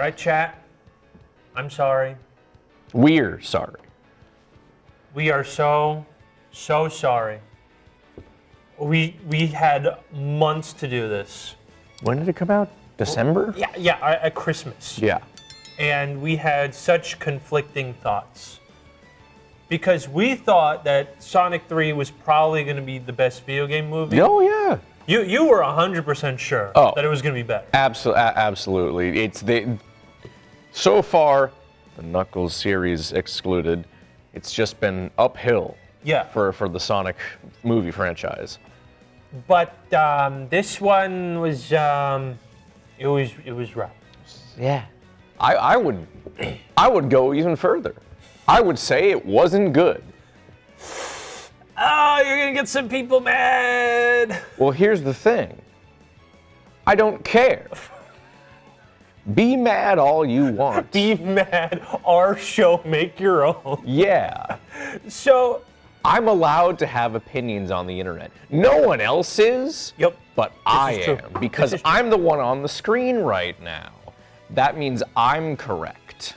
Right, chat? I'm sorry. We're sorry. We are so sorry. We had months to do this. When did it come out? December? Yeah, at Christmas. Yeah. And we had such conflicting thoughts. Because we thought that Sonic 3 was probably going to be the best video game movie. Oh, yeah. You were 100% sure that it was going to be better. Absolutely. So far, the Knuckles series excluded, it's just been uphill. Yeah. For the Sonic movie franchise. But this one was it was rough. Yeah. I would go even further. I would say it wasn't good. Oh, you're gonna get some people mad. Well, here's the thing. I don't care. Be mad all you want. Be mad. Our show, make your own. Yeah. So I'm allowed to have opinions on the internet. No one else is. Yep. But I am, because I'm the one on the screen right now. That means I'm correct.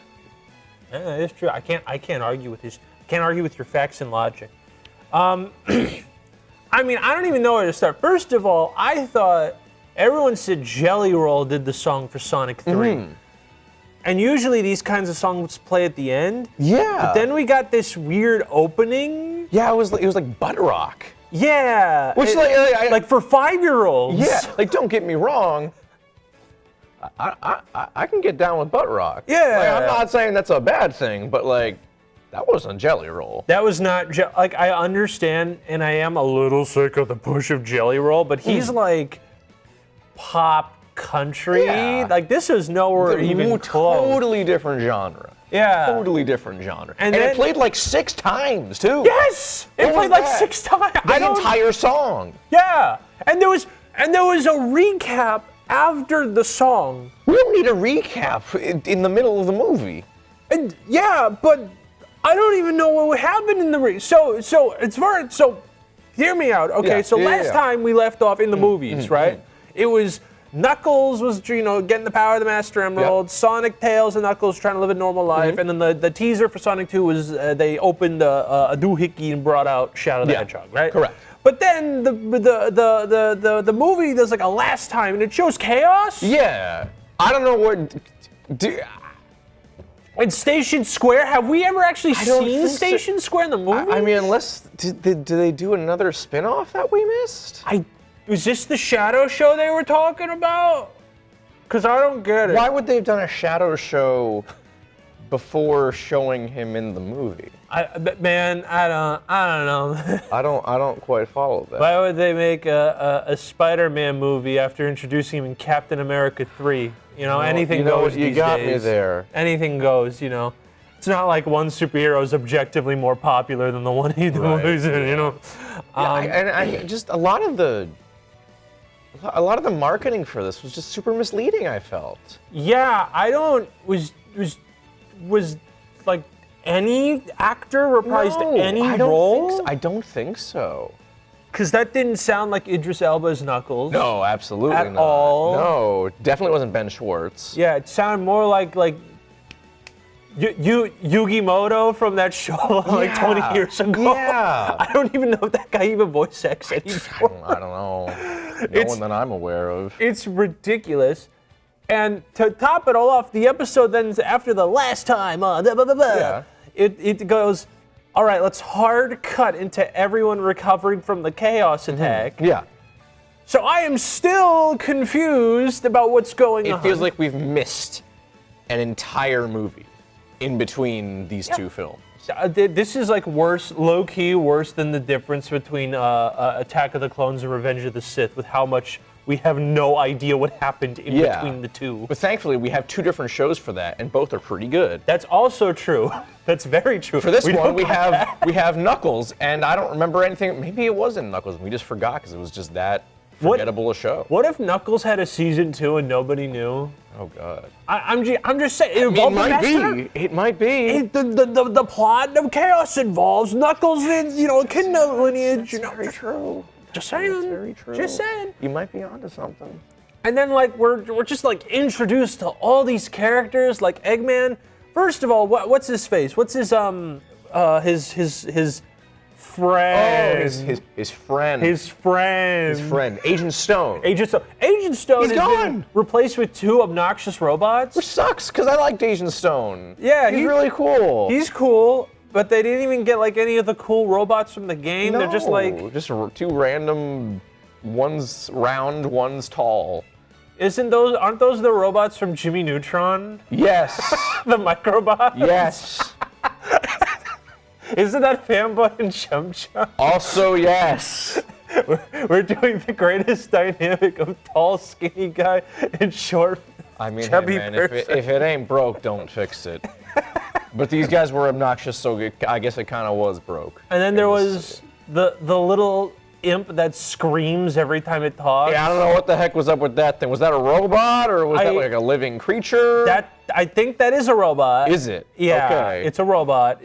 Yeah, it's true. I can't argue with this. Can't argue with your facts and logic. I mean, I don't even know where to start. First of all, I thought everyone said Jelly Roll did the song for Sonic 3. Mm-hmm. And usually these kinds of songs play at the end. Yeah. But then we got this weird opening. Yeah, it was like butt rock. Yeah. Which like for 5-year-olds. Yeah. Like, don't get me wrong. I can get down with butt rock. Yeah. Like, I'm not saying that's a bad thing, but like, that wasn't Jelly Roll. That was not, like, I understand, and I am a little sick of the push of Jelly Roll, but he's like pop country. Yeah. Like, this is nowhere even close. Totally different genre. Yeah. Totally different genre. And then, it played like 6 times, too. Yes! It played like 6 times. The entire song. Yeah. And there was a recap after the song. We don't need a recap in the middle of the movie. And yeah, but I don't even know what happened in the So hear me out. Okay, last time we left off in the movies, right? It was Knuckles was getting the power of the Master Emerald. Yep. Sonic, Tails, and Knuckles trying to live a normal life, and then the teaser for Sonic 2 was they opened a doohickey and brought out Shadow the Hedgehog, right? Correct. But then the movie does like a last time, and it shows Chaos. Yeah, I don't know what. In Station Square, have we ever actually seen Station Square in the movie? I mean, unless do they do another spin-off that we missed? Was this the Shadow Show they were talking about? Because I don't get it. Why would they have done a Shadow Show before showing him in the movie? I don't know. I don't quite follow that. Why would they make a Spider-Man movie after introducing him in Captain America 3? Anything goes you these got days. me there. Anything goes, It's not like one superhero is objectively more popular than the one he's in, And just a lot of the marketing for this was just super misleading, I felt. Yeah, was like any actor reprised any role? I don't think so. Because that didn't sound like Idris Elba's Knuckles. No, absolutely at not. all. No, definitely wasn't Ben Schwartz. Yeah, it sounded more like Yugi Moto from that show 20 years ago. Yeah. I don't even know if that guy even voice acts anymore. I don't know. No one that I'm aware of. It's ridiculous. And to top it all off, the episode then after the last time, it goes, all right, let's hard cut into everyone recovering from the Chaos attack. Yeah. So I am still confused about what's going on. It feels like we've missed an entire movie in between these two films. This is like worse, low-key worse than the difference between Attack of the Clones and Revenge of the Sith, with how much we have no idea what happened in between the two. But thankfully, we have 2 different shows for that, and both are pretty good. That's also true. That's very true. For this one, we have Knuckles, and I don't remember anything. Maybe it wasn't Knuckles, and we just forgot because it was just that forgettable a show. What if Knuckles had a season 2 and nobody knew? Oh God. I'm just saying. It might be. It might be. The plot of Chaos involves Knuckles in kin lineage. That's very true. Just saying. That's very true. Just saying. You might be onto something. And then like we're just like introduced to all these characters like Eggman. First of all, what's his face? What's his friend? Oh, his friend. His friend. His friend. Agent Stone. Agent Stone. Agent Stone He's has gone. been replaced with 2 obnoxious robots. Which sucks, because I liked Agent Stone. Yeah, he's really cool. He's cool, but they didn't even get like any of the cool robots from the game. No, They're just like just 2 random. One's round, one's tall. Aren't those the robots from Jimmy Neutron? Yes. The Microbots? Yes. Isn't that Fanboy and Chum Chum? Also yes. We're doing the greatest dynamic of tall, skinny guy and short, I mean, hey, chubby man, person. if it ain't broke, don't fix it. But these guys were obnoxious, so I guess it kind of was broke. And then there was the little imp that screams every time it talks. Yeah, I don't know what the heck was up with that thing. Was that a robot or was that like a living creature? I think that is a robot. Is it? Yeah, Okay. it's a robot.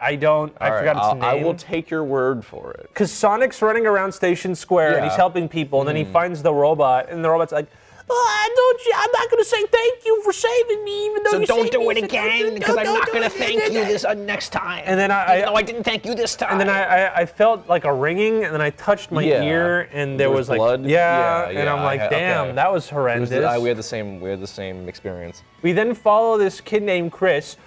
I forgot its name. I will take your word for it. Because Sonic's running around Station Square and he's helping people, and then he finds the robot, and the robot's like, I'm not going to say thank you for saving me, even though So you don't saved do me. it again, because I'm not going to thank you this next time. And then even though I didn't thank you this time. And then I felt like a ringing, and then I touched my ear, and there was like blood. And I'm like, damn, okay. that was horrendous. We had the same experience. We then follow this kid named Chris.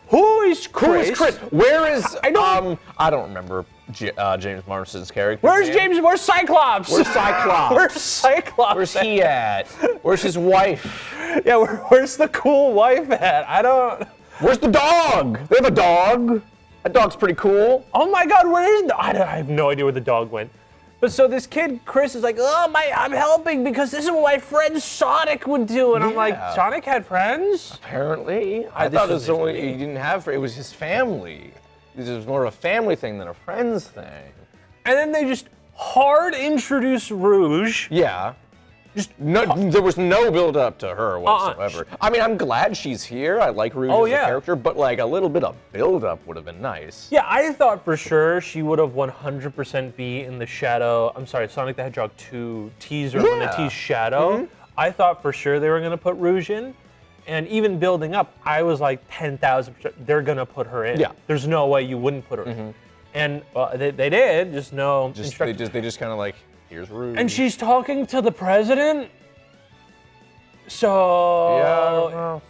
Who is Chris? Where is I don't remember James Marsden's character. Where's James? Where's Cyclops? Where's Cyclops? Where's Cyclops? Where's he at? Where's his wife? Yeah, where's the cool wife at? I don't. Where's the dog? They have a dog. That dog's pretty cool. Oh my God, where is the? I have no idea where the dog went. But so this kid Chris is like, I'm helping because this is what my friend Sonic would do, and I'm like, Sonic had friends? Apparently, I thought it was only he didn't have. It was his family. This was more of a family thing than a friends thing. And then they just hard introduce Rouge. Yeah. There was no build up to her whatsoever. I mean, I'm glad she's here. I like Rouge as a character, but like a little bit of build up would have been nice. Yeah, I thought for sure she would have 100% be in the Shadow. I'm sorry, Sonic the Hedgehog 2 teaser when they teased Shadow. I thought for sure they were going to put Rouge in. And even building up, I was like 10,000%, they're going to put her in. Yeah. There's no way you wouldn't put her in. And they did, just no instructions. They just kind of like, here's Rouge. And she's talking to the president. So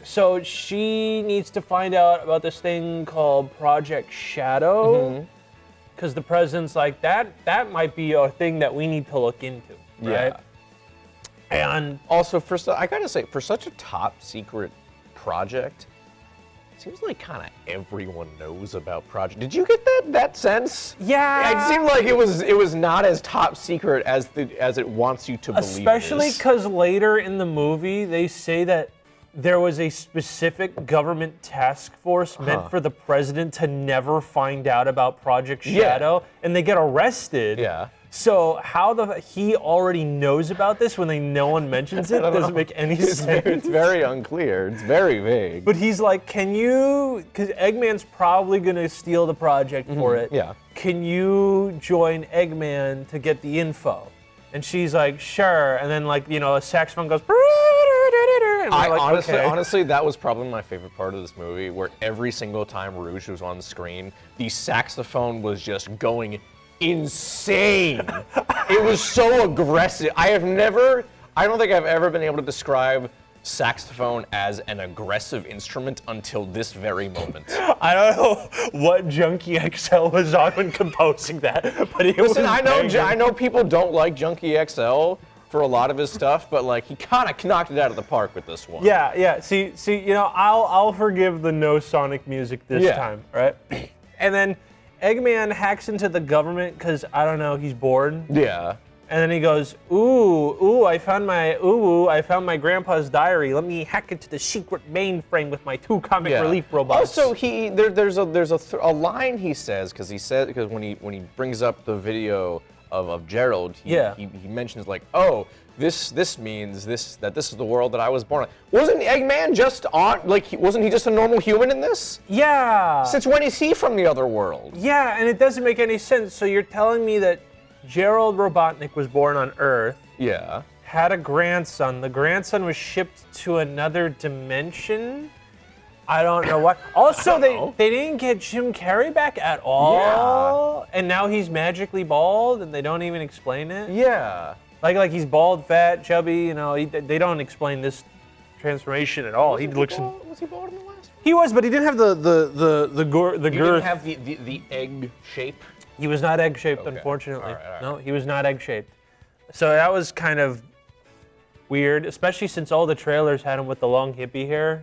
she needs to find out about this thing called Project Shadow. Because the president's like, that might be a thing that we need to look into, right? And also, I gotta say, for such a top secret project, it seems like kind of everyone knows about Project. Did you get that sense? Yeah. It seemed like it was not as top secret as it wants you to believe. Especially because later in the movie they say that there was a specific government task force meant for the president to never find out about Project Shadow, and they get arrested. Yeah. So how he already knows about this when no one mentions it doesn't make any sense. It's very unclear. It's very vague. But he's like, can you, because Eggman's probably going to steal the project for it. Yeah. Can you join Eggman to get the info? And she's like, sure. And then like, a saxophone goes, and we're like, honestly, that was probably my favorite part of this movie, where every single time Rouge was on the screen, the saxophone was just going insane. It was so aggressive. I don't think I've ever been able to describe saxophone as an aggressive instrument until this very moment. I don't know what Junkie XL was on when composing that, but it was I know people don't like Junkie XL for a lot of his stuff, but like he kind of knocked it out of the park with this one. Yeah. See, I'll forgive the no Sonic music this time, right? And then Eggman hacks into the government because, I don't know, he's bored. Yeah. And then he goes, ooh, I found my grandpa's diary. Let me hack into the secret mainframe with my 2 comic relief robots. Also, there's a line he says, because when he brings up the video of Gerald, he mentions like, oh, this means that this is the world that I was born in. Wasn't Eggman wasn't he just a normal human in this? Yeah. Since when is he from the other world? Yeah, and it doesn't make any sense. So you're telling me that Gerald Robotnik was born on Earth, Yeah. had a grandson. The grandson was shipped to another dimension. I don't know what. Also, they didn't get Jim Carrey back at all. Yeah. And now he's magically bald, and they don't even explain it. Yeah. Like he's bald, fat, chubby. You know, they don't explain this transformation at all. Was he bald in the last one? He was, but he didn't have the girth. He didn't have the egg shape. He was not egg shaped, unfortunately. All right. No, he was not egg shaped. So that was kind of weird, especially since all the trailers had him with the long hippie hair,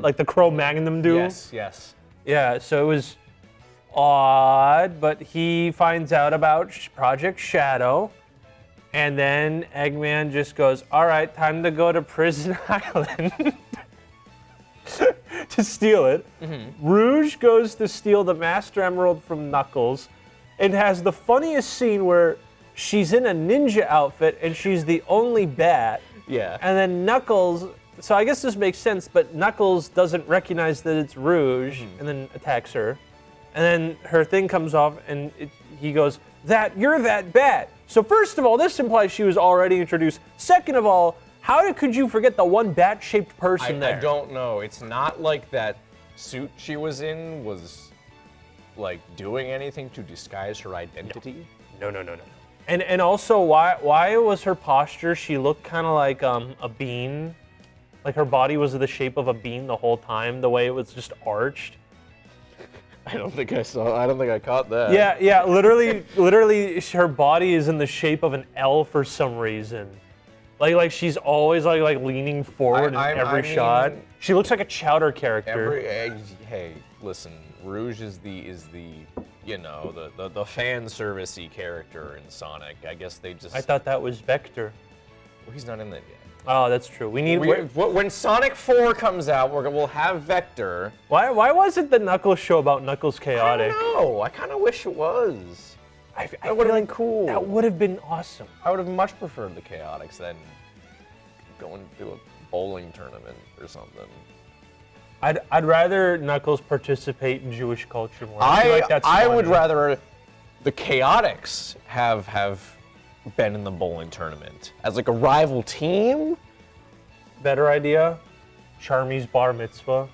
like the Cro-Magnon do. Yes. Yeah, so it was odd, but he finds out about Project Shadow, and then Eggman just goes, "All right, time to go to Prison Island." To steal it. Rouge goes to steal the Master Emerald from Knuckles, and has the funniest scene where she's in a ninja outfit and she's the only bat. Yeah. And then Knuckles, so I guess this makes sense, but Knuckles doesn't recognize that it's Rouge and then attacks her. And then her thing comes off and he goes, "You're that bat." So first of all, this implies she was already introduced. Second of all, how could you forget the one bat-shaped person there? I don't know. It's not like that suit she was in was like doing anything to disguise her identity. No. And also, why was her posture? She looked kind of like a bean, like her body was the shape of a bean the whole time. The way it was just arched. I don't think I caught that. Yeah. Literally, her body is in the shape of an L for some reason. Like she's always like leaning forward in every shot. She looks like a Chowder character. Hey, listen, Rouge is the you know the fan servicey character in Sonic. I guess they just. I thought that was Vector. Well, he's not in that yet. Oh, that's true. When Sonic 4 comes out, we'll have Vector. Why wasn't the Knuckles show about Knuckles Chaotic? I don't know. I kind of wish it was. That would have been cool. That would have been awesome. I would have much preferred the Chaotix than going to a bowling tournament or something. I'd rather Knuckles participate in Jewish culture more. I would rather the Chaotix have been in the bowling tournament as like a rival team. Better idea, Charmy's bar mitzvah.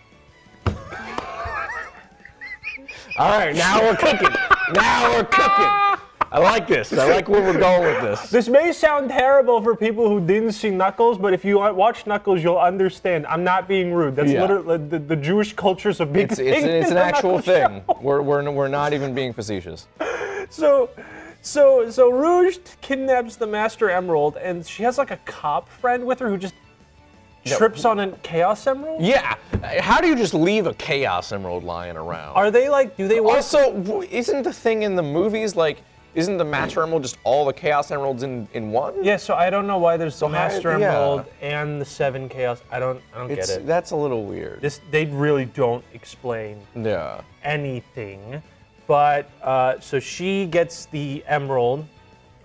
All right, now we're cooking. I like this. I like where we're going with this. This may sound terrible for people who didn't see Knuckles, but if you watch Knuckles, you'll understand. I'm not being rude. That's literally the Jewish culture's a big thing. It's an actual thing. We're not even being facetious. So Rouge kidnaps the Master Emerald, and she has like a cop friend with her who just trips on a Chaos Emerald? Yeah. How do you just leave a Chaos Emerald lying around? Are they like, do they work? Also, isn't the thing in the movies like, isn't the Master Emerald just all the Chaos Emeralds in one? Yeah, so I don't know why there's the Master Emerald and the 7 Chaos. I don't get it. That's a little weird. They really don't explain anything. But, so she gets the Emerald,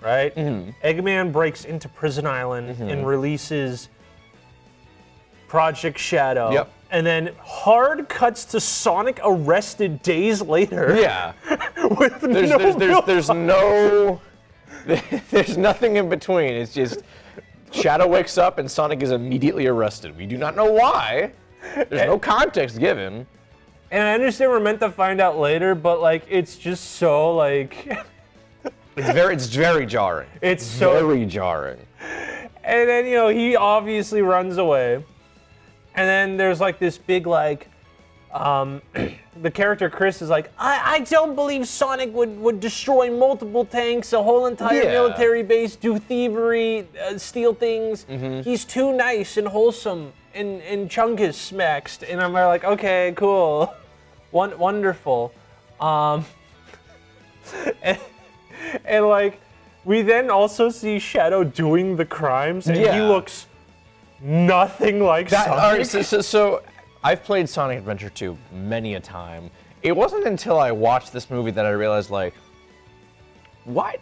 right? Eggman breaks into Prison Island and releases Project Shadow. Yep. And then hard cuts to Sonic arrested days later. Yeah. With there's nothing in between. It's just Shadow wakes up and Sonic is immediately arrested. We do not know why. There's no context given. And I understand we're meant to find out later, but like it's just so like it's very jarring. It's so very jarring. And then he obviously runs away. And then there's like this big like, the character Chris is like, I don't believe Sonic would destroy multiple tanks, a whole entire military base, do thievery, steal things. He's too nice and wholesome and Chungus smacks. And I'm like, okay, cool, wonderful. And like, we then also see Shadow doing the crimes, and he looks nothing like Sonic. All right, so I've played Sonic Adventure 2 many a time. It wasn't until I watched this movie that I realized, like,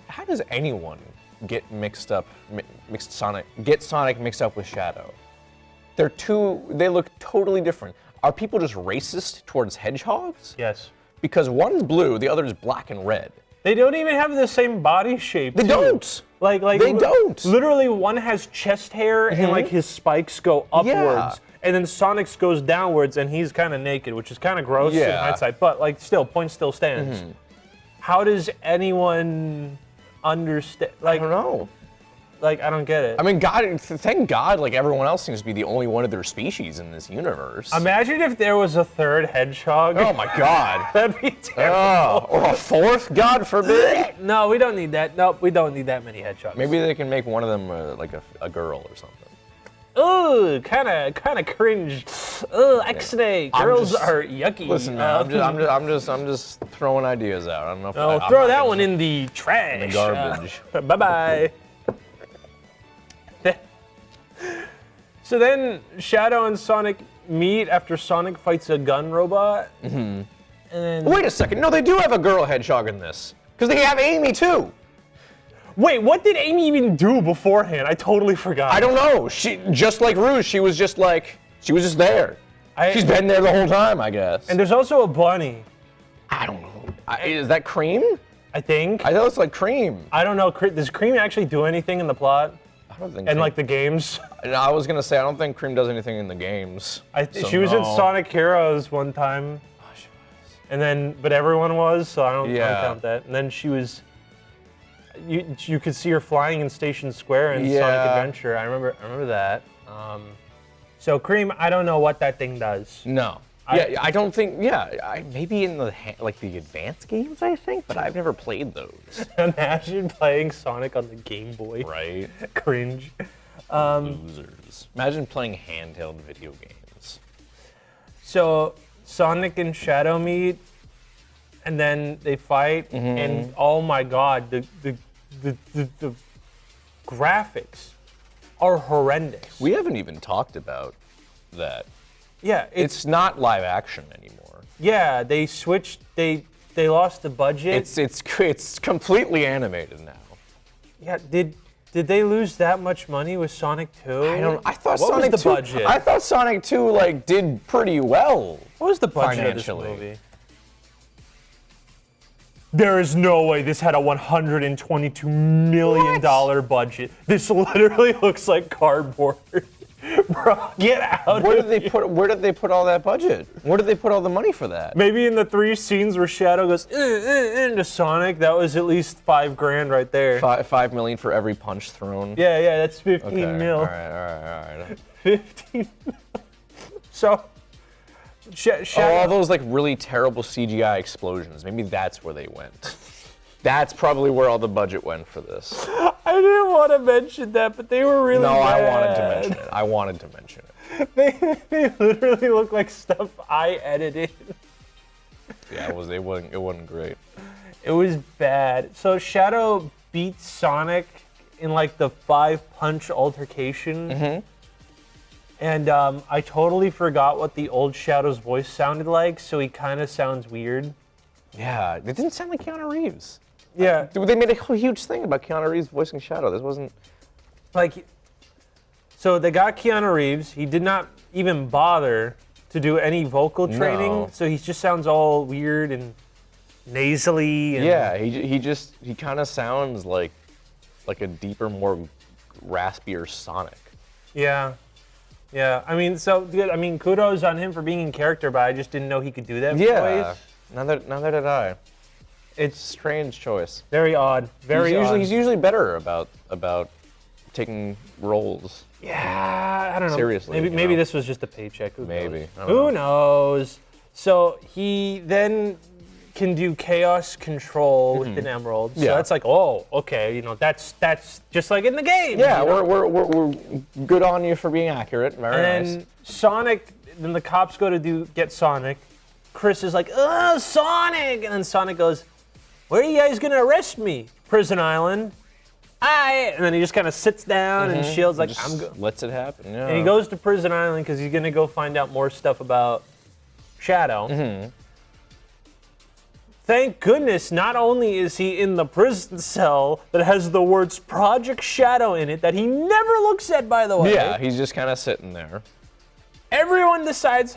how does anyone get Sonic mixed up with Shadow? They look totally different. Are people just racist towards hedgehogs? Yes. Because one's blue, the other is black and red. They don't even have the same body shape. They don't. Like They don't. Literally, one has chest hair and like his spikes go upwards, and then Sonic's goes downwards, and he's kind of naked, which is kind of gross in hindsight. But like, still, point still stands. How does anyone understand? Like, I don't know. Like, I don't get it. I mean, God, thank God, like everyone else seems to be the only one of their species in this universe. Imagine if there was a third hedgehog. Oh my God. That'd be terrible. Or a fourth, God forbid. No, we don't need that. Nope, we don't need that many hedgehogs. Maybe they can make one of them like a girl or something. Ooh, kind of cringe. Ooh, X-ray. Girls are yucky. Listen, man, I'm just throwing ideas out. I don't know if Oh, throw that one in the trash. In the garbage. Bye-bye. So then Shadow and Sonic meet after Sonic fights a gun robot. And then... Wait a second. No, they do have a girl hedgehog in this. Because they have Amy, too. Wait, what did Amy even do beforehand? I totally forgot. I don't know. She, just like Rouge, she was just there. She's been there the whole time, I guess. And there's also a bunny. I don't know. Is that Cream? I think. I thought it's like Cream. I don't know. Does Cream actually do anything in the plot? I don't think. And like the games? I was gonna say I don't think Cream does anything in the games. She was in Sonic Heroes one time. Oh, she was. And then, but everyone was, so I don't count that. And then she was. You could see her flying in Station Square in Sonic Adventure. I remember that. So Cream, I don't know what that thing does. No. I don't think. Yeah, maybe in the the advanced games, I think, but I've never played those. Imagine playing Sonic on the Game Boy. Right. Cringe. Losers. Imagine playing handheld video games. So Sonic and Shadow meet, and then they fight, and oh my God, the graphics are horrendous. We haven't even talked about that. Yeah, it's not live action anymore. Yeah, they switched. They lost the budget. It's completely animated now. Yeah, did they lose that much money with Sonic 2? I thought what Sonic was the 2, budget? I thought Sonic 2 did pretty well. What was the budget of this movie? There is no way this had a $122 million budget. This literally looks like cardboard. Bro, get out Where did they put all that budget? Where did they put all the money for that? Maybe in the 3 scenes where Shadow goes into Sonic, that was at least $5 grand right there. $5 million for every punch thrown. Yeah, that's 15 mil. All right. 15. So, all those really terrible CGI explosions. Maybe that's where they went. That's probably where all the budget went for this. I didn't want to mention that, but they were really bad. I wanted to mention it. They literally look like stuff I edited. Yeah, it wasn't great. It was bad. So Shadow beats Sonic in the 5-punch altercation. And I totally forgot what the old Shadow's voice sounded like, so he kind of sounds weird. Yeah, it didn't sound like Keanu Reeves. Yeah. They made a huge thing about Keanu Reeves voicing Shadow. This wasn't... So they got Keanu Reeves. He did not even bother to do any vocal training, No. so he just sounds all weird and nasally. And yeah, he kind of sounds like a deeper, more raspier Sonic. Yeah. I mean, kudos on him for being in character, but I just didn't know he could do that voice. Neither did I. It's a strange choice. Very odd. He's usually better about taking roles. Yeah, I don't know. Seriously. Maybe this was just a paycheck. Who maybe. knows? Who knows? So he then can do chaos control with an emerald. So that's okay. That's just like in the game. Yeah, we're good on you for being accurate. Very nice. And Sonic, then the cops go to get Sonic. Chris is like, Sonic! And then Sonic goes, where are you guys gonna arrest me? Prison Island. And then he just kind of sits down and shields lets it happen. Yeah. And he goes to Prison Island because he's gonna go find out more stuff about Shadow. Thank goodness, not only is he in the prison cell that has the words Project Shadow in it that he never looks at, by the way. Yeah, he's just kind of sitting there. Everyone decides,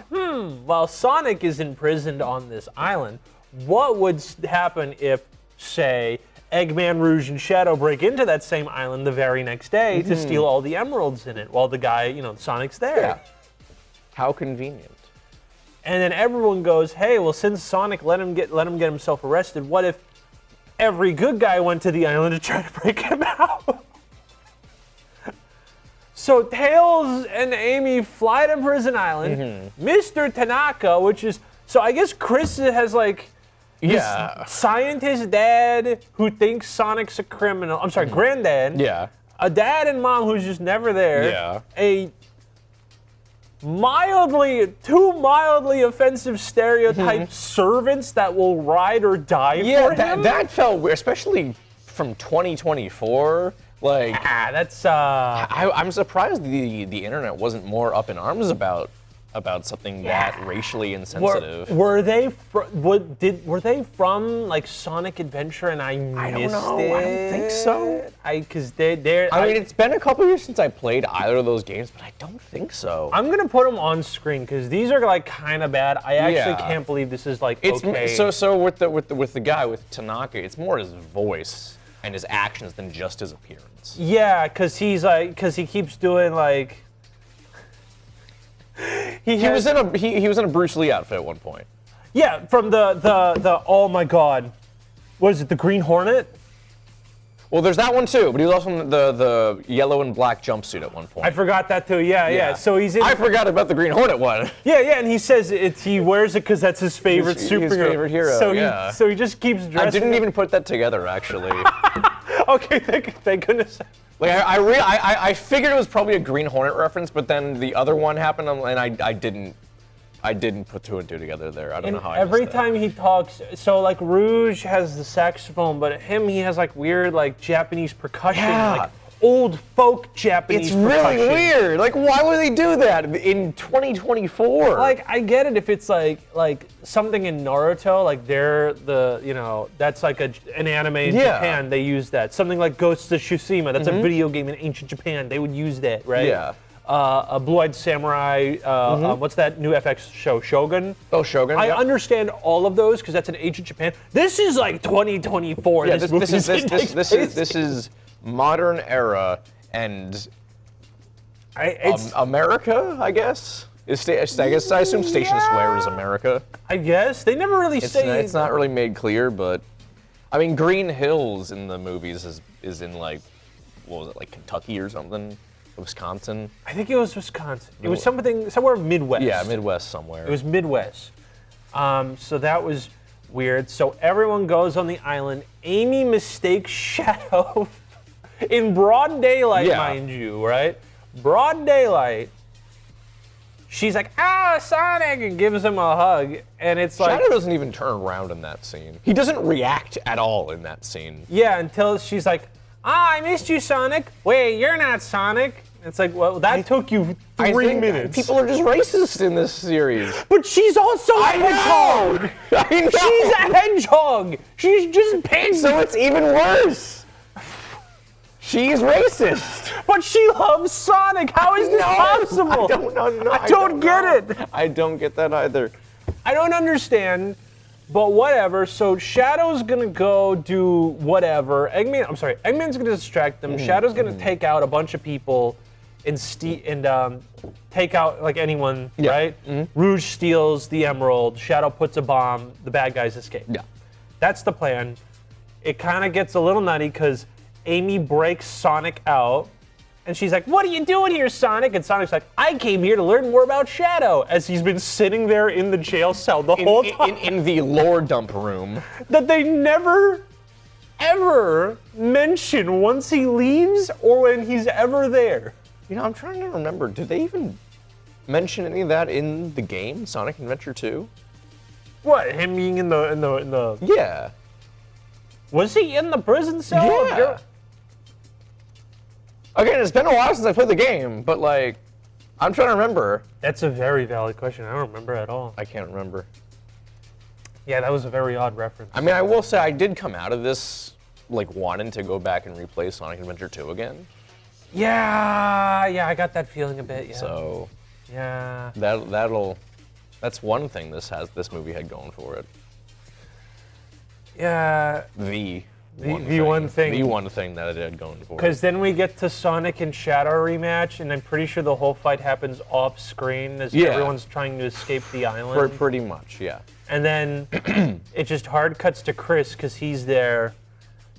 while Sonic is imprisoned on this island, what would happen if say Eggman, Rouge, and Shadow break into that same island the very next day to steal all the emeralds in it while the guy, Sonic's there. Yeah. How convenient. And then everyone goes, hey, well, since Sonic let him get himself arrested, what if every good guy went to the island to try to break him out? So Tails and Amy fly to Prison Island. Mr. Tanaka, which is, so I guess Chris has like this scientist dad who thinks Sonic's a criminal. I'm sorry, granddad. Yeah. A dad and mom who's just never there. Yeah. A two mildly offensive stereotype servants that will ride or die for him. That felt weird, especially from 2024. Like, that's I'm surprised the internet wasn't more up in arms about something that racially insensitive. Were they were they from like Sonic Adventure and I missed don't know. it? I don't think so. Because they're. I mean, it's been a couple years since I played either of those games, but I don't think so. I'm gonna put them on screen because these are like kind of bad. I actually can't believe this is like okay. So with the guy with Tanaka, it's more his voice and his actions than just his appearance. Yeah, because he keeps doing like. He was in a Bruce Lee outfit at one point. Yeah, from the oh my god, what is it? The Green Hornet? Well, there's that one too, but he was also in the yellow and black jumpsuit at one point. I forgot that too. Yeah. So he's in. I forgot about the Green Hornet one. Yeah, and he says he wears it because that's his favorite superhero. His favorite hero. So he just keeps dressing. I didn't even put that together actually. Okay, thank goodness. Like I figured it was probably a Green Hornet reference, but then the other one happened, and I didn't put two and two together there. I don't know how. Every time he talks, so like Rouge has the saxophone, but he has like weird like Japanese percussion, like old folk Japanese. It's really weird. Like, why would they do that in 2024? Like, I get it if it's like something in Naruto, like they're that's like an anime in Japan. They use that. Something like Ghosts of Tsushima. That's a video game in ancient Japan. They would use that, right? Yeah. A Blue-Eyed Samurai. What's that new FX show? Shogun. Oh, Shogun. I understand all of those because that's in ancient Japan. This is like 2024. Yeah, this is modern era and America, I guess. I assume Station Square is America. I guess they never really say. It's not really made clear, but I mean, Green Hills in the movies is in like, what was it, like Kentucky or something, Wisconsin. I think it was Wisconsin. It was somewhere Midwest. Yeah, Midwest somewhere. It was Midwest. So that was weird. So everyone goes on the island. Amy mistakes Shadow. In broad daylight, mind you, right? Broad daylight. She's like, Sonic, and gives him a hug. And it's like. Shadow doesn't even turn around in that scene. He doesn't react at all in that scene. Yeah, until she's like, I missed you, Sonic. Wait, you're not Sonic. It's like, well, that took you 3 minutes. People are just racist in this series. But she's also a hedgehog. I know. She's a hedgehog. She's just pink. So it's even worse. She's racist. But she loves Sonic. How is this possible? I don't know. I don't get it. I don't get that either. I don't understand, but whatever. So Shadow's gonna go do whatever. Eggman's gonna distract them. Shadow's gonna take out a bunch of people and take out like anyone, right? Rouge steals the emerald. Shadow puts a bomb. The bad guys escape. Yeah. That's the plan. It kind of gets a little nutty because Amy breaks Sonic out, and she's like, what are you doing here, Sonic? And Sonic's like, I came here to learn more about Shadow, as he's been sitting there in the jail cell the whole time. In the lore dump room. That they never, ever mention once he leaves or when he's ever there. You know, I'm trying to remember, did they even mention any of that in the game, Sonic Adventure 2? What, him being in the... Yeah. Was he in the prison cell? Yeah. Again, it's been a while since I played the game, but like, I'm trying to remember. That's a very valid question. I don't remember at all. I can't remember. Yeah, that was a very odd reference. I mean, I will say I did come out of this like wanting to go back and replay Sonic Adventure 2 again. Yeah, I got that feeling a bit. Yeah. So. Yeah. That's one thing this movie had going for it. Yeah. The one thing. The one thing that it had going for it. Because then we get to Sonic and Shadow rematch, and I'm pretty sure the whole fight happens off screen as everyone's trying to escape the island. Pretty much, yeah. And then it just hard cuts to Chris because he's there.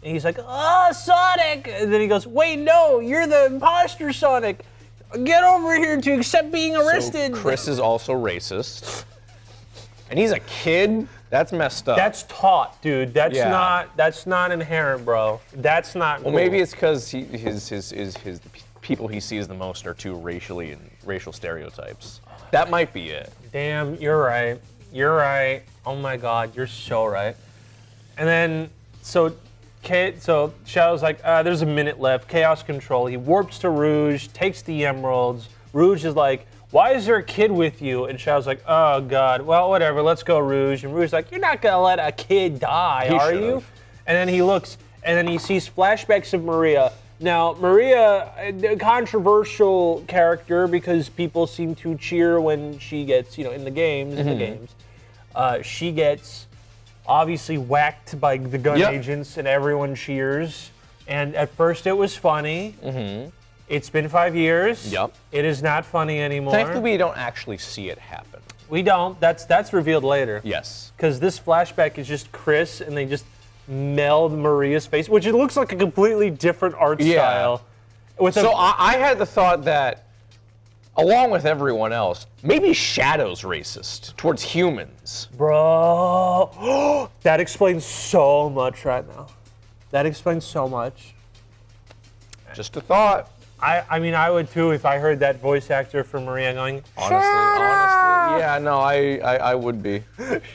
And he's like, "Oh, Sonic!" And then he goes, "Wait, no, you're the imposter, Sonic. Get over here to accept being arrested." So Chris is also racist. And he's a kid? That's messed up. That's taught, dude. That's not inherent, bro. That's not Well, cool. maybe it's because the people he sees the most are too racial stereotypes. That might be it. Damn, you're right. You're right. Oh my God, you're so right. And then, so Shadow's like, there's a minute left. Chaos Control. He warps to Rouge, takes the emeralds. Rouge is like, "Why is there a kid with you?" And Shadow's like, "Oh God, well whatever, let's go, Rouge." And Rouge's like, "You're not gonna let a kid die, are you?" And then he looks, and then he sees flashbacks of Maria. Now, Maria, a controversial character because people seem to cheer when she gets, in the games, she gets obviously whacked by the gun agents and everyone cheers. And at first it was funny. It's been 5 years. Yep. It is not funny anymore. Thankfully, we don't actually see it happen. We don't. That's revealed later. Yes. Because this flashback is just Chris, and they just meld Maria's face, which it looks like a completely different art style. So I had the thought that, along with everyone else, maybe Shadow's racist towards humans. Bro, that explains so much right now. That explains so much. Just a thought. I mean, I would too if I heard that voice actor for Maria going, Honestly, yeah, no, I would be.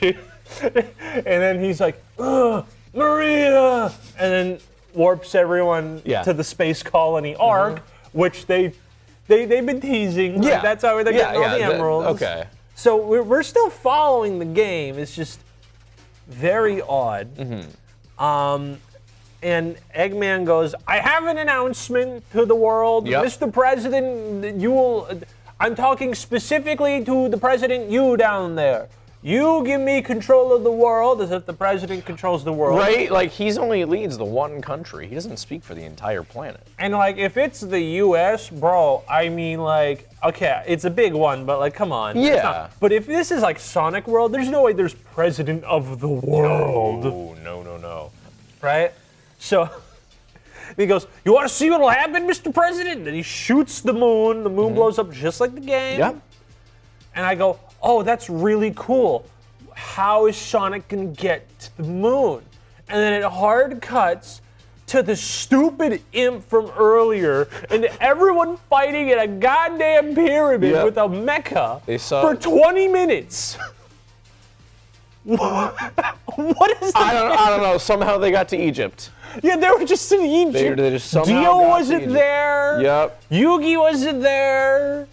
and then he's like, "Ugh, Maria," and then warps everyone to the space colony Ark, which they've been teasing. Yeah, Like, that's how they're getting all the emeralds. Okay. So we're still following the game. It's just very odd. And Eggman goes, "I have an announcement to the world. Mr. President, I'm talking specifically to the president, you down there. You give me control of the world," as if the president controls the world. Right? Like, he's only leads the one country. He doesn't speak for the entire planet. And, like, if it's the U.S., bro, I mean, like, okay, it's a big one, but, like, come on. Yeah. But if this is, like, Sonic World, there's no way there's president of the world. No. Right? So he goes, "You want to see what'll happen, Mr. President?" And he shoots the moon. The moon blows up just like the game. Yep. And I go, "Oh, that's really cool. How is Sonic going to get to the moon?" And then it hard cuts to the stupid imp from earlier and everyone fighting in a goddamn pyramid with a mecha for 20 minutes. What is that? I don't know. Somehow they got to Egypt. Yeah, they were just in Egypt. They just somehow Dio got wasn't to Egypt. there. Yep. Yugi wasn't there.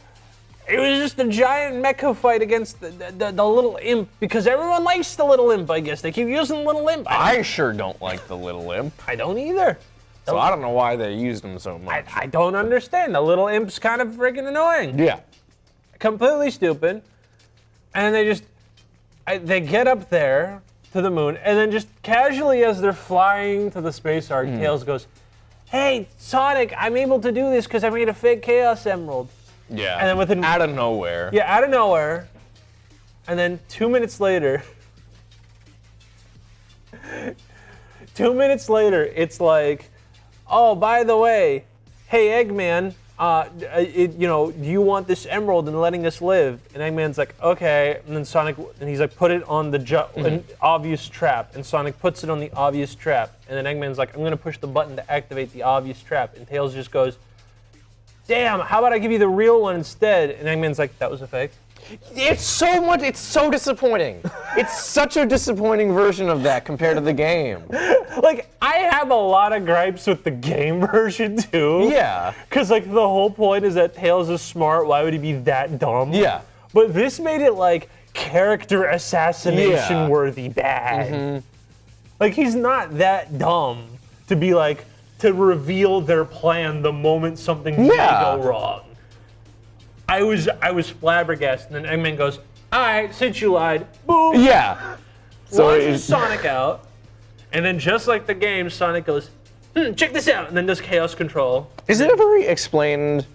It was just a giant mecha fight against the little imp because everyone likes the little imp, I guess. They keep using the little imp. I sure don't like the little imp. I don't either. So I don't know why they used him so much. I don't understand. The little imp's kind of freaking annoying. Yeah. Completely stupid. And they get up there to the moon, and then just casually as they're flying to the space ark, Tails goes, "Hey, Sonic, I'm able to do this because I made a fake Chaos Emerald." Yeah. And then out of nowhere. Yeah, out of nowhere. And then 2 minutes later, it's like, "Oh, by the way, hey, Eggman, do you want this emerald and letting us live?" And Eggman's like, "Okay." And then Sonic, and he's like, "Put it on the an obvious trap." And Sonic puts it on the obvious trap. And then Eggman's like, "I'm going to push the button to activate the obvious trap." And Tails just goes, "Damn, how about I give you the real one instead?" And Eggman's like, "That was a fake." It's so disappointing. It's such a disappointing version of that compared to the game. Like, I have a lot of gripes with the game version too. Yeah. Because, like, the whole point is that Tails is smart. Why would he be that dumb? Yeah. But this made it, like, character assassination worthy bad. Like, he's not that dumb to be, like, to reveal their plan the moment something may go wrong. I was flabbergasted, and then Eggman goes, "All right, since you lied, boom." Yeah. So launches Sonic out, And then just like the game, Sonic goes, check this out, and then does chaos control. Is it ever explained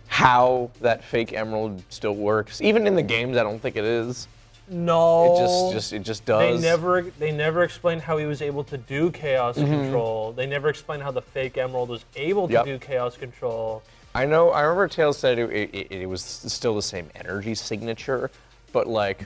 how that fake emerald still works? Even in the games, I don't think it is. No. It just does. They never explained how he was able to do chaos control. They never explained how the fake emerald was able to do chaos control. I remember Tails said it was still the same energy signature, but like,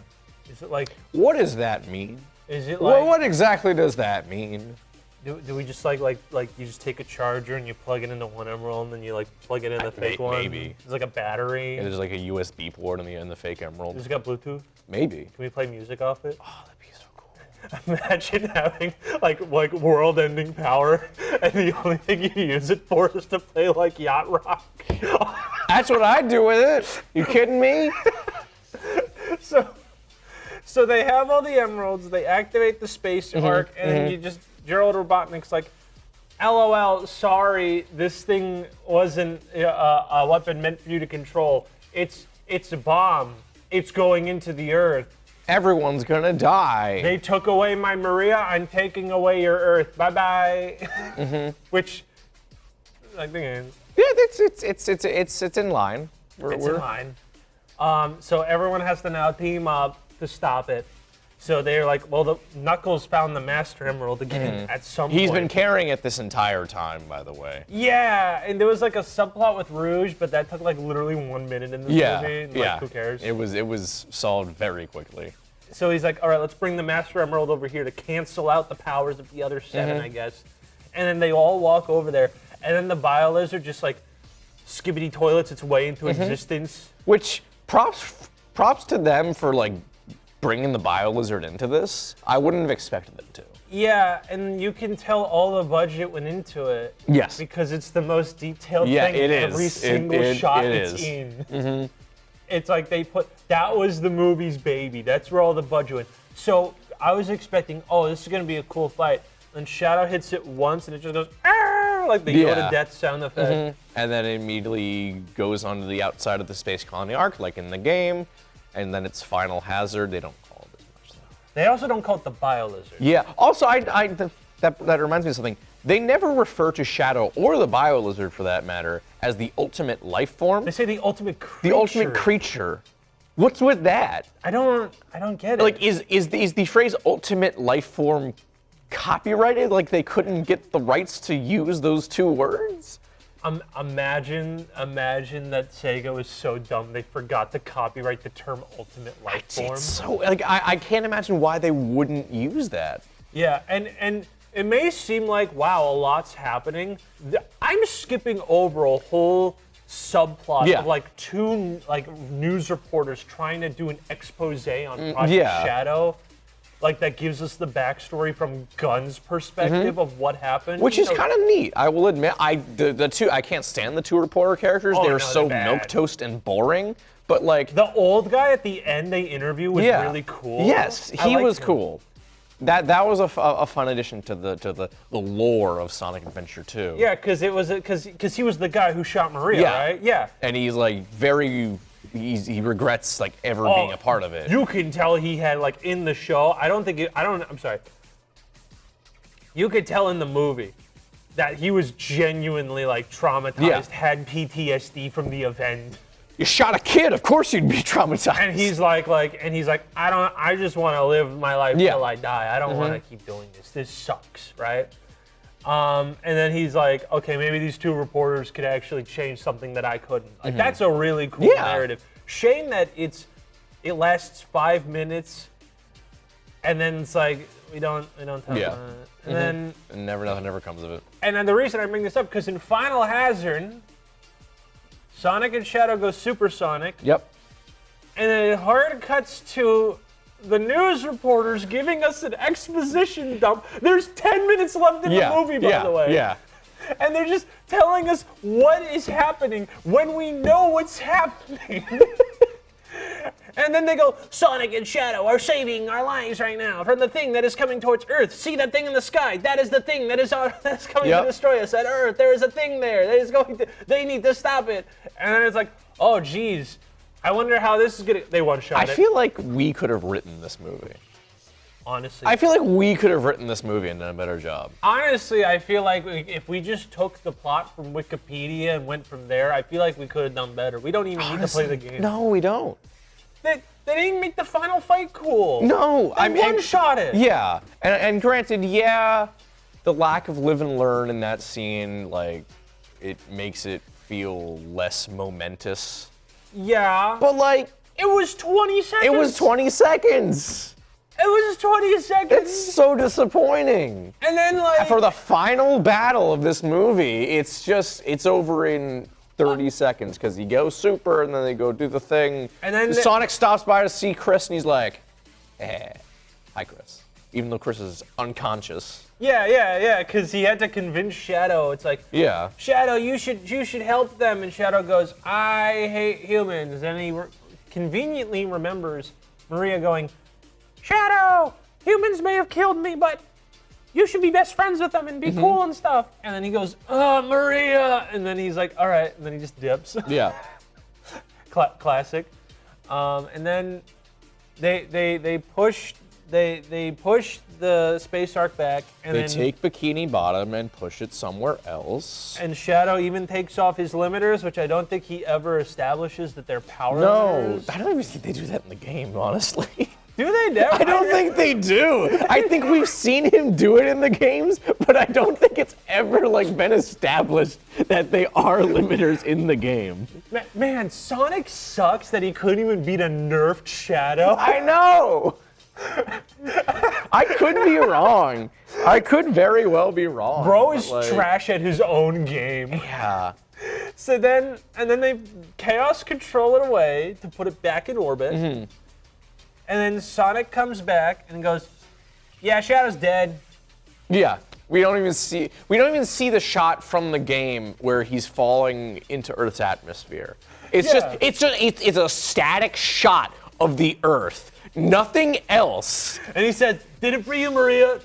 is it like? What does that mean? Is it like? What exactly does that mean? Do we just like you just take a charger and you plug it into one emerald and then you like plug it in the fake one? Maybe. It's like a battery. And there's like a USB port in the fake emerald. Does it got Bluetooth? Maybe. Can we play music off it? Oh, that'd be so cool. Imagine having like world-ending power, and the only thing you use it for is to play like yacht rock. That's what I'd do with it. You kidding me? So they have all the emeralds. They activate the space arc, and then you just Gerald Robotnik's like, "LOL, sorry, this thing wasn't a weapon meant for you to control. It's a bomb. It's going into the Earth. Everyone's gonna die. They took away my Maria. I'm taking away your Earth. Bye bye." Which, like the game. Yeah, it's in line. It's in line. So everyone has to now team up to stop it. So they're like, well, the Knuckles found the Master Emerald again at some point. He's been carrying it this entire time, by the way. Yeah, and there was like a subplot with Rouge, but that took like literally 1 minute in this movie. And, like, who cares? It was solved very quickly. So he's like, all right, let's bring the Master Emerald over here to cancel out the powers of the other 7, I guess. And then they all walk over there, and then the Biolizard just like skibbity toilets its way into existence. Which props to them for like bringing the Biolizard into this. I wouldn't have expected them to. Yeah, and you can tell all the budget went into it. Yes. Because it's the most detailed thing it every is. single shot it it's is. in. It's like that was the movie's baby. That's where all the budget went. So I was expecting, oh, this is going to be a cool fight. And Shadow hits it once and it just goes, "Arr!" like the Yoda death sound effect. And then it immediately goes onto the outside of the Space Colony arc, like in the game. And then it's Final Hazard. They don't call it as much, though. They also don't call it the Biolizard. Yeah. Also, that reminds me of something. They never refer to Shadow, or the Biolizard for that matter, as the ultimate life form. They say the ultimate creature. The ultimate creature. What's with that? I don't get it. Like, is the phrase ultimate life form copyrighted? Like they couldn't get the rights to use those 2 words? Imagine that Sega was so dumb they forgot to copyright the term ultimate life form. It's so like I can't imagine why they wouldn't use that. Yeah, and it may seem like, wow, a lot's happening. I'm skipping over a whole subplot of like 2 like news reporters trying to do an expose on Project Shadow. Like that gives us the backstory from Gunn's perspective of what happened. Which is kind of neat, I will admit. I can't stand the 2 reporter characters. They're so milquetoast and boring. But like the old guy at the end they interview was really cool. Yes, he was cool. That was a fun addition to the lore of Sonic Adventure 2. Yeah, because he was the guy who shot Maria, right? Yeah. And he's like he regrets like ever being a part of it. You can tell he had like in the show. I'm sorry. You could tell in the movie that he was genuinely like traumatized, had PTSD from the event. You shot a kid, of course you'd be traumatized. And he's like, I just want to live my life till I die. I don't want to keep doing this. This sucks, right? And then he's like, okay, maybe these 2 reporters could actually change something that I couldn't. Like that's a really cool narrative. Shame that it lasts 5 minutes, and then it's like we don't talk about it. And then nothing ever comes of it. And then the reason I bring this up because in Final Hazard, Sonic and Shadow go supersonic. Yep. And then it hard cuts to the news reporters giving us an exposition dump. There's 10 minutes left in the movie, by the way. Yeah. And they're just telling us what is happening when we know what's happening. And then they go, Sonic and Shadow are saving our lives right now from the thing that is coming towards Earth. See that thing in the sky? That is the thing that is coming to destroy us at Earth. There is a thing there that is going to, they need to stop it. And then it's like, oh, geez. I wonder how this is going to, they one-shot it. I feel like we could have written this movie. honestly. I feel like we could have written this movie and done a better job. Honestly, I feel like if we just took the plot from Wikipedia and went from there, I feel like we could have done better. We don't even need to play the game. No, we don't. They didn't make the final fight cool. No, I mean, one-shot it. Yeah, and granted, yeah, the lack of live and learn in that scene, like, it makes it feel less momentous. Yeah. But like, it was 20 seconds. It was 20 seconds. It was 20 seconds. It's so disappointing. And then like for the final battle of this movie, it's over in 30 seconds because he goes super and then they go do the thing. And then Sonic stops by to see Chris and he's like, hi Chris. Even though Chris is unconscious. Yeah, because he had to convince Shadow. It's like, yeah, Shadow, you should help them. And Shadow goes, I hate humans. And he conveniently remembers Maria going, Shadow, humans may have killed me, but you should be best friends with them and be cool and stuff. And then he goes, Maria. And then he's like, all right. And then he just dips. Yeah. Classic. And then they pushed the space arc back, and they then take Bikini Bottom and push it somewhere else. And Shadow even takes off his limiters, which I don't think he ever establishes that they're power limiters. I don't even think they do that in the game, honestly. Do they never? I don't think they do. I think we've seen him do it in the games, but I don't think it's ever like been established that they are limiters in the game. Man, Sonic sucks that he couldn't even beat a nerfed Shadow. I know. I could be wrong. I could very well be wrong. Bro is trash at his own game. Yeah. So then they Chaos control it away to put it back in orbit. And then Sonic comes back and goes, yeah, Shadow's dead. Yeah. We don't even see the shot from the game where he's falling into Earth's atmosphere. It's a static shot of the Earth. Nothing else. And he said, did it for you, Maria.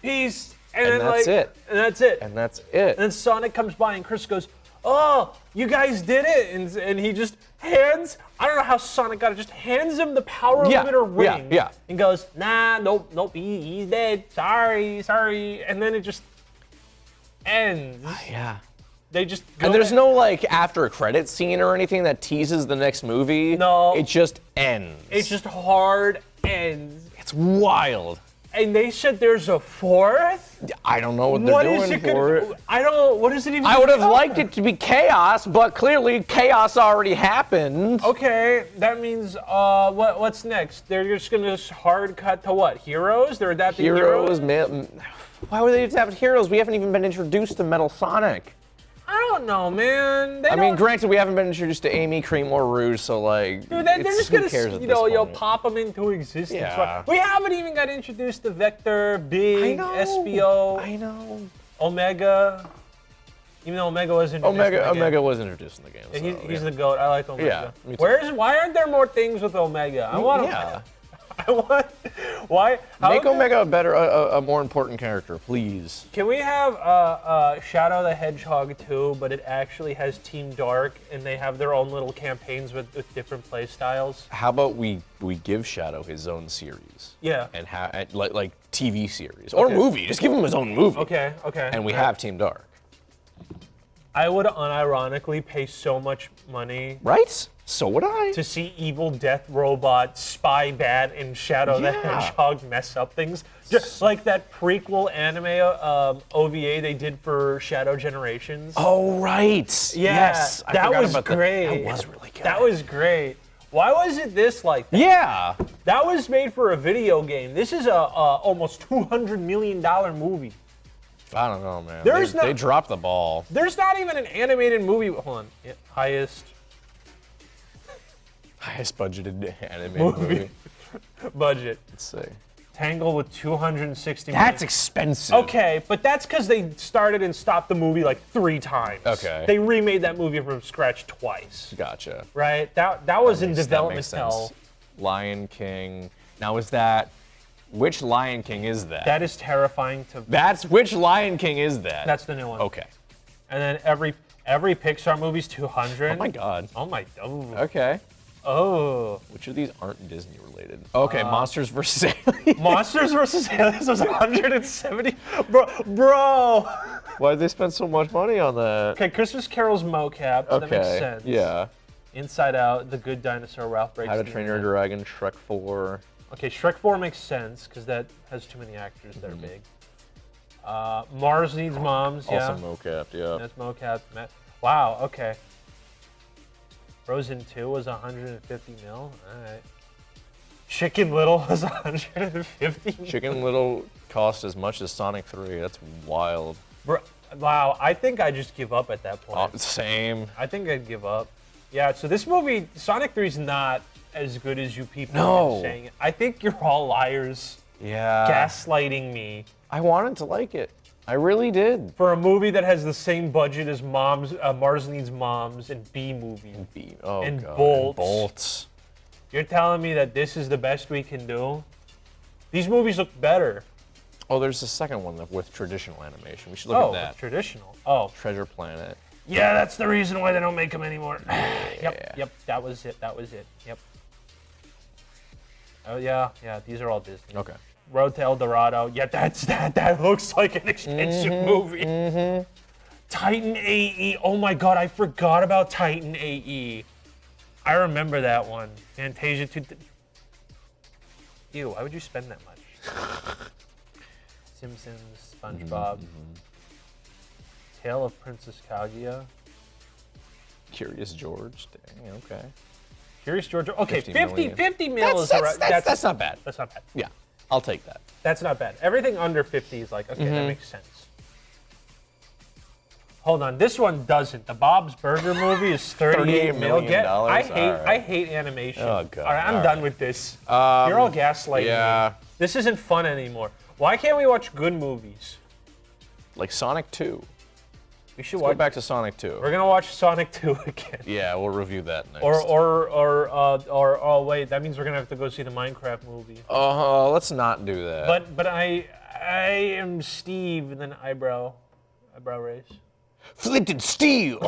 Peace. And that's it. And that's it. And that's it. And then Sonic comes by and Chris goes, oh, you guys did it. And he just hands, I don't know how Sonic got it, just hands him the power limiter ring. Yeah. And goes, nah, nope, he's dead. Sorry. And then it just ends. Yeah. They just go and there's no like after credit scene or anything that teases the next movie. No. It just ends. It's just hard ends. It's wild. And they said there's a fourth? I don't know what they're doing for it. What is it even? I would have liked it to be chaos, but clearly chaos already happened. Okay, that means what's next? They're just gonna hard cut to what? Heroes? They're adapting heroes? Why would they adapt heroes? We haven't even been introduced to Metal Sonic. I don't know, man. I mean, granted, we haven't been introduced to Amy, Cream, or Rouge, so like, dude, they're just gonna, pop them into existence. Yeah. We haven't even got introduced to Vector, Big, SBO. I know. Omega. Even though Omega was introduced. Omega was introduced in the game. So, he's the GOAT. I like Omega. Yeah, me too. Why aren't there more things with Omega? I want. Yeah. Why? Make Omega a more important character, please. Can we have Shadow the Hedgehog 2, but it actually has Team Dark, and they have their own little campaigns with different play styles? How about we give Shadow his own series? Yeah. And like TV series or movie. Just give him his own movie. Okay. And we have Team Dark. I would unironically pay so much money. Right? So would I. To see Evil Death Robot, Spy Bat, and Shadow the Hedgehog mess up things. Just like that prequel anime OVA they did for Shadow Generations. Oh, right. Yeah, yes. That was great. That was really good. That was great. Why was it this like that? Yeah. That was made for a video game. This is a almost $200 million movie. I don't know, man. They dropped the ball. There's not even an animated movie. Hold on. Yeah, highest budgeted animated movie. Budget. Let's see. Tangled with $260 million. That's expensive. Okay, but that's because they started and stopped the movie like 3 times. Okay. They remade that movie from scratch twice. Gotcha. Right? That was in development hell. Lion King. Now which Lion King is that? That is terrifying to. Which Lion King is that? That's the new one. Okay. And then every Pixar movie's 200. Oh my god. Oh my. Oh. Okay. Oh. Which of these aren't Disney related? Okay, Monsters vs. Aliens. Monsters vs. Aliens was 170. Bro. Why'd they spend so much money on that? Okay, Christmas Carol's mocap. So that makes sense. Yeah. Inside Out, The Good Dinosaur, Ralph Breaks How to the Train Your Internet. Dragon, Shrek 4. Okay, Shrek 4 makes sense because that has too many actors that are big. Mars Needs Moms, yeah. Also mocap, yeah. That's mocap. Wow, okay. Frozen 2 was 150 mil. All right. Chicken Little was 150 mil. Chicken Little cost as much as Sonic 3. That's wild. Bro, wow, I think I just give up at that point. Same. I think I'd give up. Yeah, so this movie, Sonic 3 is not as good as you people No. are saying. I think you're all liars, Yeah. gaslighting me. I wanted to like it. I really did. For a movie that has the same budget as Mars Needs Moms and B Movie. Oh, And God. Bolts. And Bolts. You're telling me that this is the best we can do? These movies look better. Oh, there's a second one with traditional animation. We should look at that. Traditional. Oh. Treasure Planet. Yeah, that's the reason why they don't make them anymore. Yep, that was it, yep. Oh, yeah, these are all Disney. Okay. Road to El Dorado. Yeah, that looks like an expensive movie. Titan AE. Oh my God, I forgot about Titan AE. I remember that one. Fantasia 2. Ew, why would you spend that much? Simpsons, SpongeBob. Tale of Princess Kaguya. Curious George. Dang, okay. Curious George. Okay, 50 50 mil is around. That's not bad. That's not bad. Yeah, I'll take that. That's not bad. Everything under 50 is like, okay, that makes sense. Hold on, this one doesn't. The Bob's Burger movie is 38 mil. million. I hate animation. Oh, God. All right, I'm All done with this. You're all gaslighting yeah. me. This isn't fun anymore. Why can't we watch good movies? Like Sonic 2. We should Let's watch. go back to Sonic 2. We're gonna watch Sonic 2 again. Yeah, we'll review that next. Or oh wait, that means we're gonna have to go see the Minecraft movie. Let's not do that. But I am Steve, and then eyebrow raise. Flint and Steel.